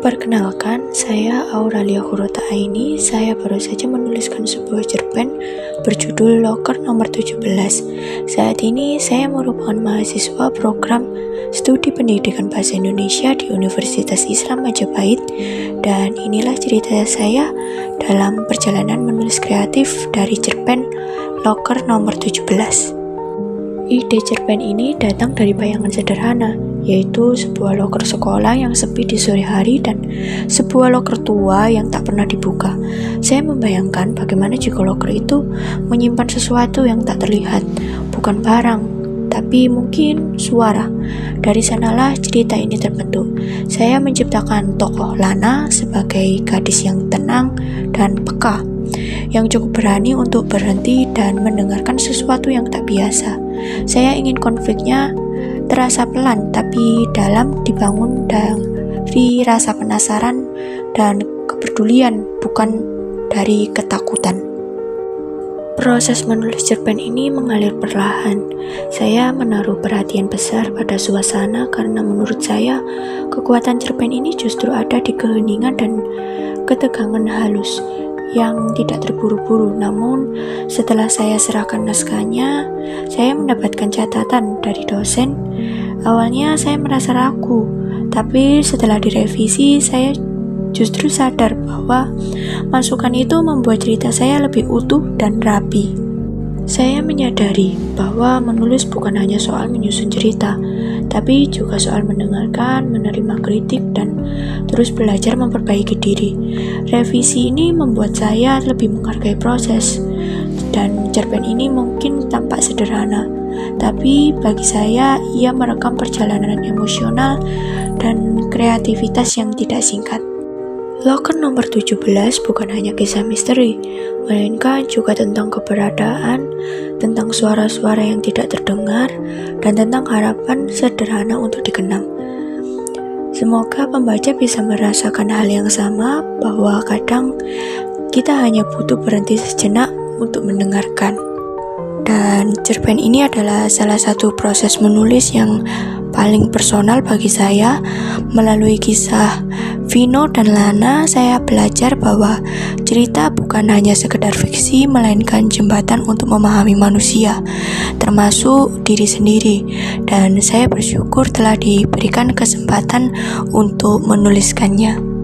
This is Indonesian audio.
Perkenalkan, saya Auralia Hurota Aini. Saya baru saja menuliskan sebuah cerpen berjudul Loker nomor 17. Saat ini saya merupakan mahasiswa program Studi Pendidikan Bahasa Indonesia di Universitas Islam Majapahit, dan inilah cerita saya dalam perjalanan menulis kreatif dari cerpen Loker nomor 17. Ide cerpen ini datang dari bayangan sederhana, yaitu sebuah loker sekolah yang sepi di sore hari dan sebuah loker tua yang tak pernah dibuka. Saya membayangkan bagaimana jika loker itu menyimpan sesuatu yang tak terlihat, bukan barang, tapi mungkin suara. Dari sanalah cerita ini terbentuk. Saya menciptakan tokoh Lana sebagai gadis yang tenang dan peka, yang cukup berani untuk berhenti dan mendengarkan sesuatu yang tak biasa. Saya ingin konfliknya terasa pelan tapi dalam, dibangun dari rasa penasaran dan kepedulian, bukan dari ketakutan. Proses menulis cerpen ini mengalir perlahan. Saya menaruh perhatian besar pada suasana karena menurut saya kekuatan cerpen ini justru ada di keheningan dan ketegangan halus yang tidak terburu-buru. Namun setelah saya serahkan naskahnya, saya mendapatkan catatan dari dosen. Awalnya saya merasa ragu, tapi setelah direvisi saya justru sadar bahwa masukan itu membuat cerita saya lebih utuh dan rapi. Saya menyadari bahwa menulis bukan hanya soal menyusun cerita, tapi juga soal mendengarkan, menerima kritik, dan terus belajar memperbaiki diri. Revisi ini membuat saya lebih menghargai proses, dan cerpen ini mungkin tampak sederhana, tapi bagi saya ia merekam perjalanan emosional dan kreativitas yang tidak singkat. Loker nomor 17 bukan hanya kisah misteri, melainkan juga tentang keberadaan, tentang suara-suara yang tidak terdengar, dan tentang harapan sederhana untuk dikenang. Semoga pembaca bisa merasakan hal yang sama, bahwa kadang kita hanya butuh berhenti sejenak untuk mendengarkan. Dan cerpen ini adalah salah satu proses menulis yang paling personal bagi saya. Melalui kisah Vino dan Lana, saya belajar bahwa cerita bukan hanya sekedar fiksi, melainkan jembatan untuk memahami manusia, termasuk diri sendiri. Dan saya bersyukur telah diberikan kesempatan untuk menuliskannya.